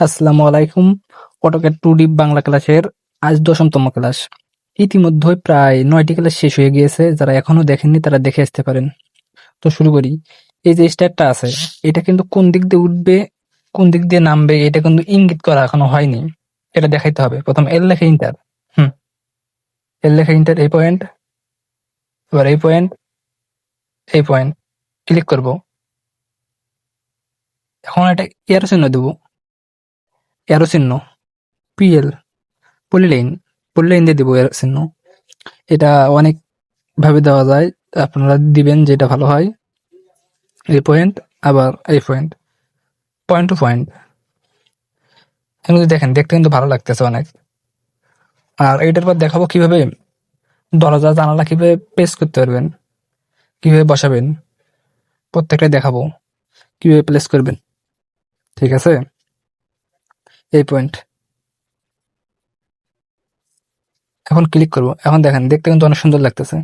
আসসালামু আলাইকুম। AutoCAD 2D Bangla ক্লাসের আজ 10ম ক্লাস। ইতিমধ্যে প্রায় 9টি ক্লাস শেষ হয়ে গিয়েছে। যারা এখনো দেখেননি তারা দেখে আসতে পারেন। তো শুরু করি। এই যে স্টারটা আছে, এটা কিন্তু কোন দিক দিয়ে উঠবে, কোন দিক দিয়ে নামবে, এটা কিন্তু ইঙ্গিত করা এখনো হয়নি। এটা দেখাইতে হবে। প্রথম এল লেখা ইন্টার, এল লেখা ইন্টার, এই পয়েন্ট, এবার এই পয়েন্ট, এই পয়েন্ট ক্লিক করব। এখন এটা এরো চিহ্ন দেবো, এরো চিহ্ন, পিএল, পলিলাইন, পলিলাইন দিয়ে দেবো এরো চিহ্ন। এটা অনেক ভাবে দেওয়া যায়, আপনারা দিবেন যেটা ভালো হয়। এই পয়েন্ট, আবার এই পয়েন্ট, পয়েন্ট টু পয়েন্ট। এগুলো দেখেন, দেখতে কিন্তু ভালো লাগতেছে অনেক। আর এইটার পর দেখাবো কিভাবে দরজা জানালা কিভাবে প্লেস করতে পারবেন, কিভাবে বসাবেন, প্রত্যেকটাই দেখাবো কিভাবে প্লেস করবেন। ঠিক আছে, এই পয়েন্ট এখন ক্লিক করব। এখন দেখেন, দেখতে কিন্তু অনেক সুন্দর লাগতেছে,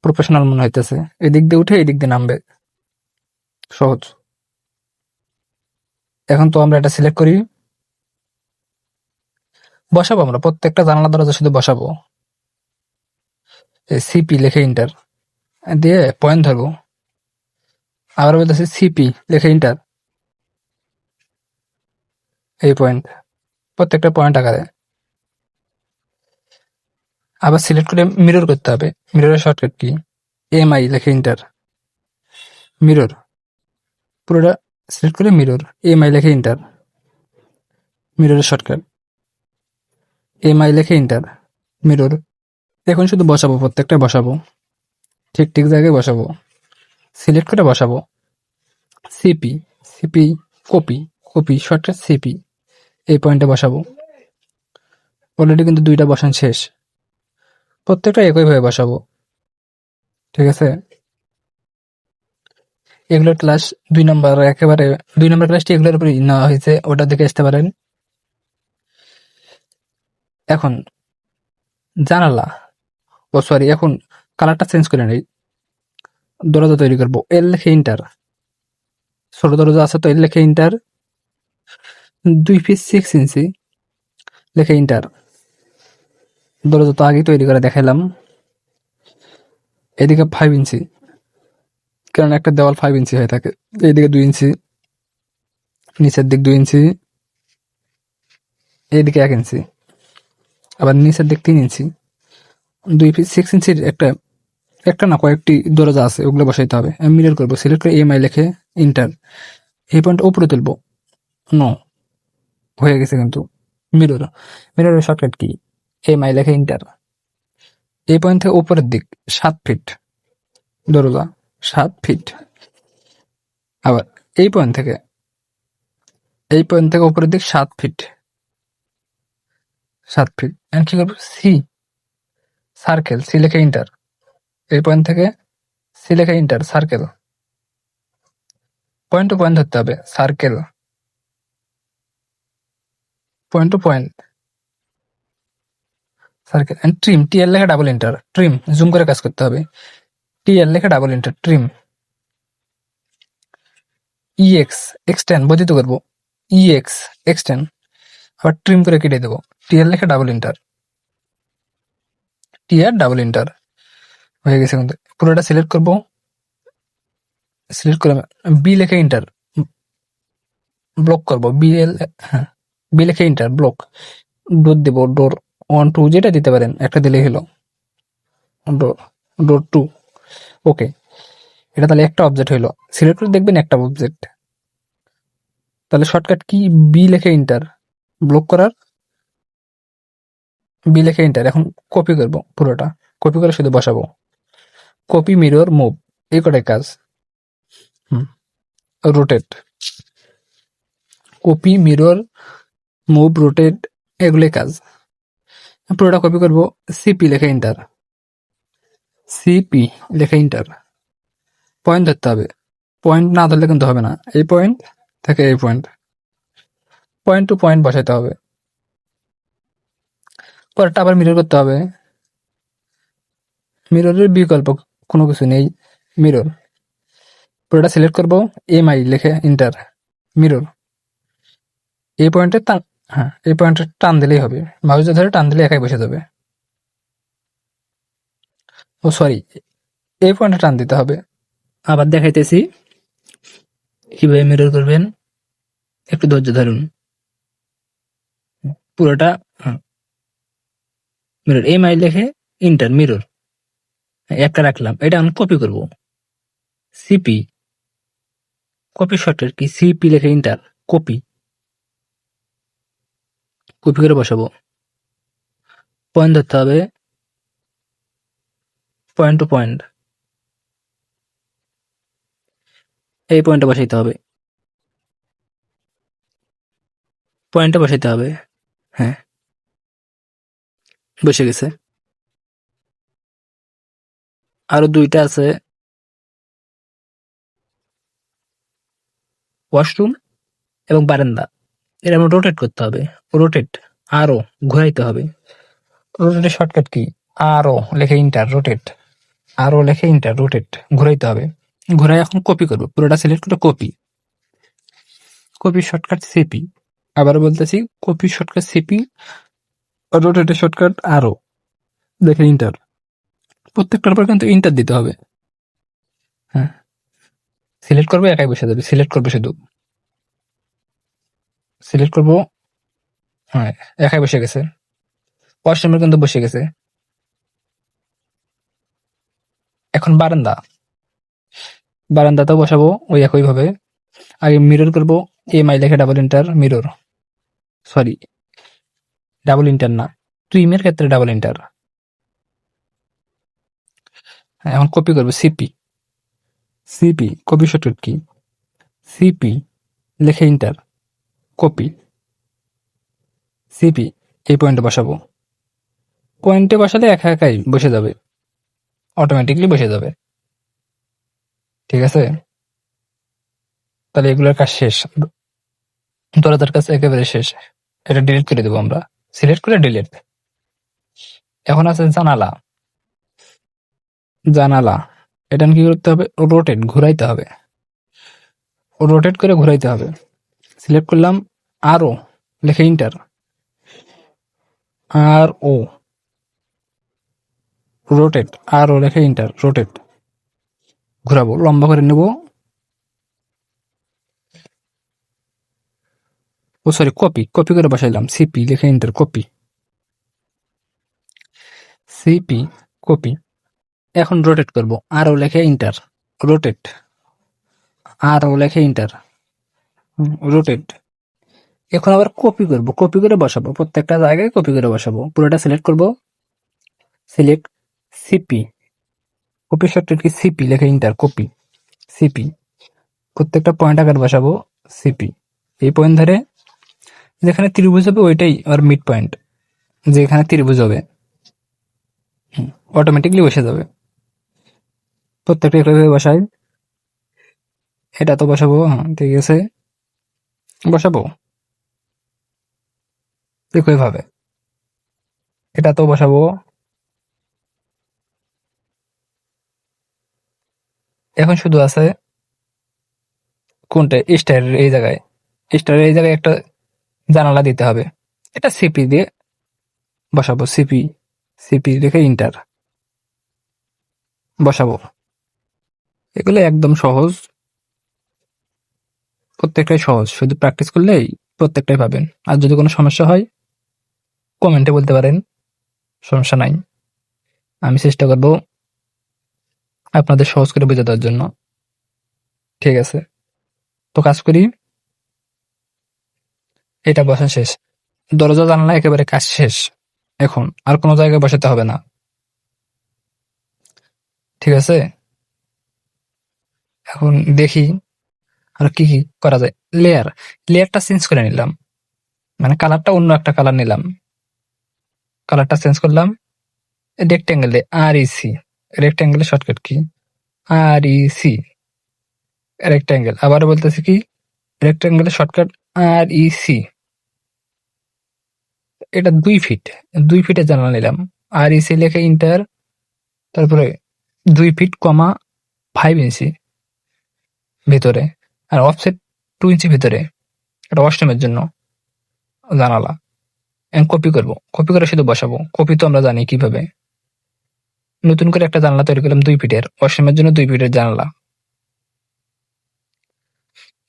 প্রফেশনাল মনে হইতেছে। এই দিক দিয়ে উঠে এই দিক দিয়ে নামবে, সহজ। এখন তো আমরা এটা সিলেক্ট করি, বসাবো আমরা প্রত্যেকটা জানালা দরজা শুধু বসাবো। সিপি লেখে ইন্টার দিয়ে পয়েন্ট ধরবো। আবার বলতেছে সিপি লেখে ইন্টার, এই পয়েন্ট, প্রত্যেকটা পয়েন্ট আকারে। আবার সিলেক্ট করে মিরর করতে হবে। মিররের শর্টকাট কি? এমআই লেখে ইন্টার, মিরর, পুরোটা সিলেক্ট করে মিরর, এমআই লেখে ইন্টার, মিররের শর্টকাট, এমআই লেখে ইন্টার, মিরর। এখন শুধু বসাবো, প্রত্যেকটা বসাবো, ঠিক ঠিক জায়গায় বসাবো, সিলেক্ট করে বসাবো। CP, CP, copy, copy shortcut CP, এই পয়েন্টে বসাবো। অলরেডি কিন্তু 2টা বসান শেষ, প্রত্যেকটা একইভাবে বসাবো। ঠিক আছে, এগুলোর ক্লাস 2 নম্বর, একেবারে 2 নম্বর ক্লাসটি এগুলোর উপরে নেওয়া হয়েছে, ওটা দেখে আসতে পারেন। এখন জানালা, ও সরি, এখন কালারটা চেঞ্জ করে নেই। দরজা তৈরি করবো, এল লেখে ইন্টার, ছোট দরজা আছে তো এল লেখে ইন্টার, 2 ফিট 6 ইঞ্চি লেখে ইন্টার। দরজা তো আগে তৈরি করে দেখাইলাম। এদিকে 5 ইঞ্চি, কারণ একটা দেওয়াল 5 ইঞ্চি হয়ে থাকে। এইদিকে 2 ইঞ্চি, নিচের দিক 2 ইঞ্চি, এইদিকে 1 ইঞ্চি, আবার নিচের দিক 3 ইঞ্চি। 2 ফিট 6 ইঞ্চির একটা, একটা না কয়েকটি দরজা আছে, ওগুলো বসাইতে হবে। আমি মিরর করবো, সিলেক্ট করে এমআই লেখে ইন্টার, এই পয়েন্ট উপরে তুলবো। নো, হয়ে গেছে কিন্তু। Mirror, মিররের shortcut key? এমআই লেখে ইন্টার, এই পয়েন্ট থেকে উপরের দিক 7 ফিট দরজা, 7 ফিট। আবার এই পয়েন্ট থেকে, এই পয়েন্ট থেকে উপরের দিক 7 ফিট, 7 ফিট। এখন কি করবো? সি, সার্কেল, সি লেখে ইন্টার, এই পয়েন্ট থেকে সি লেখে enter, circle, point to point ধরতে হবে, circle, point to point, circle. And trim, T L লেখা ডাবল ইন্টার, ট্রিম, জুম করে কাজ করতে হবে। টি এল লেখা double inter, trim. EX, extend, বর্ধিত করবো, ইএক্স, এক্সটেন্ড, আবার ট্রিম করে কেটে দেবো। টি এল লেখা ডাবল ইন্টার, টি আর ডাবল ইন্টার, হয়ে গেছে কিন্তু। পুরোটা সিলেক্ট করবো, সিলেক্ট করে বি লেখে ইন্টার, ব্লক করবো, বি এল, হ্যাঁ, বি লেখে ইন্টার, ব্লক। ডোর দেবো, ডোর 1 2 যেটা দিতে পারেন, একটা দিলেই হলো। ডোর, ডোর 2, ওকে। এটা তাহলে একটা অবজেক্ট হইলো। সিলেক্ট করে দেখবেন একটা অবজেক্ট। তাহলে শর্টকাট কি? বি লেখে ইন্টার, ব্লক করার, বি লেখে ইন্টার। এখন কপি করবো পুরোটা, কপি করে শুধু বসাবো। কপি, মিরর, মুভ, এই কটাই কাজ। Rotate, copy, mirror, move, rotate, এগুলোই কাজ। পুরোটা কপি করবো, সিপি লেখে ইন্টার, সিপি লেখে ইন্টার, পয়েন্ট ধরতে হবে। পয়েন্ট না ধরলে কিন্তু হবে না। এই পয়েন্ট থেকে এই পয়েন্ট, পয়েন্ট টু পয়েন্ট বসাইতে হবে। পরেরটা আবার মিরর করতে হবে। মিররের বিকল্প কোনো কিছু নেই, মিরর। পুরোটা সিলেক্ট করবো, এমআই লেখে ইন্টার, মিরর, এই পয়েন্টে টান, হ্যাঁ এই পয়েন্টে টান দিলেই হবে, মাউস দিয়ে ধরে টান দিলে একাই বসে যাবে। ও সরি, এই পয়েন্টে টান দিতে হবে। আবার দেখাইতেছি কিভাবে মিরর করবেন, একটু ধৈর্য ধরুন। পুরোটা মিরর এম আই লিখে ইন্টার মিরর একটা রাখলাম, এটা আমি কপি করব। CP, copy shortcut key, CP লিখে ইন্টার, কপি, কপি করে বসাবো। পয়েন্ট ধরতে হবে, পয়েন্ট টু পয়েন্ট, এই পয়েন্টে বসাইতে হবে, পয়েন্টে বসাইতে হবে। হ্যাঁ, বসে গেছে। আরো দুইটা আছে, ওয়াশরুম এবং বারান্দা, এটা আমরা রোটেট করতে হবে। রোটেট, আরো ঘুরাইতে হবে। রোটেটের শর্টকাট কি, আরো লেখে ইন্টার, রোটেট, আরো লেখে ইন্টার, রোটেট, ঘুরাইতে হবে। ঘুরাই এখন কপি করবো, পুরোটা সিলেক্ট করে কপি, কপি শর্টকাট সিপি। আবার বলতেছি, কপি শর্টকাট সিপি, রোটেটের শর্টকাট আরো দেখে ইন্টার। প্রত্যেকটার পর কিন্তু ইন্টার দিতে হবে। হ্যাঁ, সিলেক্ট করবো একাই বসে যাবে, সিলেক্ট করবো শুধু, সিলেক্ট করবো, হ্যাঁ একাই বসে গেছে। ওয়াশরুমের কিন্তু বসে গেছে। এখন বারান্দা, বারান্দাতেও বসাবো ওই একই ভাবে। আগে মিরর করবো, এম আই লেখে double inter mirror, sorry double inter না, টুইমের ক্ষেত্রে ডাবল ইন্টার। এখন কপি করবো, CP, CP copy shortcut key, CP লেখে ইন্টার, কপি, সিপি, এই পয়েন্টে বসাবো। পয়েন্টে বসালে একা একাই বসে যাবে, অটোমেটিকলি বসে যাবে। ঠিক আছে, তাহলে এগুলোর কাজ শেষ, দরজার কাছে একেবারে শেষ। এটা ডিলিট করে দেবো আমরা, সিলেক্ট করে ডিলিট। এখন আছে জানালা, জানালা, এটা কি করতে হবে, রোটেট, ঘুরাইতে হবে, রোটেট করে ঘুরাইতে হবে। সিলেক্ট করলাম, আরো লেখে ইন্টার, আর ও, রোটেট, আর ও লেখে ইন্টার, রোটেট, ঘুরাবো, লম্বা করে নেব। ও সরি, কপি, কপি করে বসাইলাম, সিপি লেখে ইন্টার, কপি, সিপি, কপি। এখন রোটেট করব, আর ও লেখে ইন্টার, রোটেট, আর ও লেখে ইন্টার, রোটেট। এখন আবার কপি করব, কপি করে বসাবো, প্রত্যেকটা জায়গায় কপি করে বসাবো। পুরোটা সিলেক্ট করব, select, CP, copy shortcut key, CP লেখে ইন্টার, কপি, সিপি, প্রত্যেকটা পয়েন্ট আকার বসাবো, সিপি। এই পয়েন্ট ধরে যেখানে ত্রিভুজ হবে ওইটাই আর মিড পয়েন্ট, যেখানে ত্রিভুজ হবে অটোমেটিকলি বসে যাবে। প্রত্যেকটা এভাবে বসাই, এটা তো বসাবো, হ্যাঁ ঠিক আছে, বসাবো একই ভাবে, এটা তো বসাবো। এখন শুধু আছে কোনটা, স্টারের এই জায়গায়, স্টারের এই জায়গায় একটা জানালা দিতে হবে, এটা সিপি দিয়ে বসাবো, সিপি, সিপি রেখে ইন্টার বসাবো। এগুলো একদম সহজ, প্রত্যেকটাই সহজ, শুধু প্র্যাকটিস করলেই প্রত্যেকটাই পাবেন। আর যদি কোনো সমস্যা হয় কমেন্টে বলতে পারেন, সমস্যা নাই, আমি চেষ্টা করব আপনাদের সহজ করে বুঝে দেওয়ার জন্য। ঠিক আছে, তো কাজ করি, এটা বসা শেষ, দরজা জানলা একেবারে কাজ শেষ। এখন আর কোনো জায়গায় বসাতে হবে না। ঠিক আছে, এখন দেখি আর কি কি করা যায়। লেয়ার, লেয়ারটা চেঞ্জ করে নিলাম, মানে কালারটা অন্য একটা কালার নিলাম, কালারটা চেঞ্জ করলাম। রেক্ট্যাঙ্গেলে আর ই সি, রেক্ট্যাঙ্গেলের শর্টকাট কি, আর ই সি, রেক্ট্যাঙ্গেল। আবার বলতেছি কি, রেক্ট্যাঙ্গেলের শর্টকাট আর ই সি। এটা 2 ফিট, 2 ফিটের জানালা নিলাম, আর ই সি লেখে ইন্টার, তারপরে 2 ফিট কমা 5 ইঞ্চি ভেতরে, আর অফসেট 2 ইঞ্চি ভেতরে, এটা ওয়াশরুমের জন্য। জানালা। কপি করব, কপি করে শুধু বসাবো। কপি তো আমরা জানি কিভাবে। নতুন করে একটা জানালা তৈরি করলাম 2 ফিটের, ওয়াশরুমের জন্য 2 ফিটের জানালা।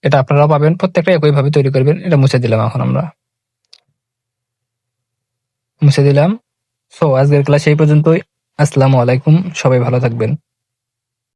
এটা আপনারাও পাবেন, প্রত্যেকটা একইভাবে তৈরি করবেন। এটা মুছে দিলাম, এখন আমরা মুছে দিলাম। সো আজকের ক্লাস এই পর্যন্তই। আসসালামু আলাইকুম, সবাই ভালো থাকবেন।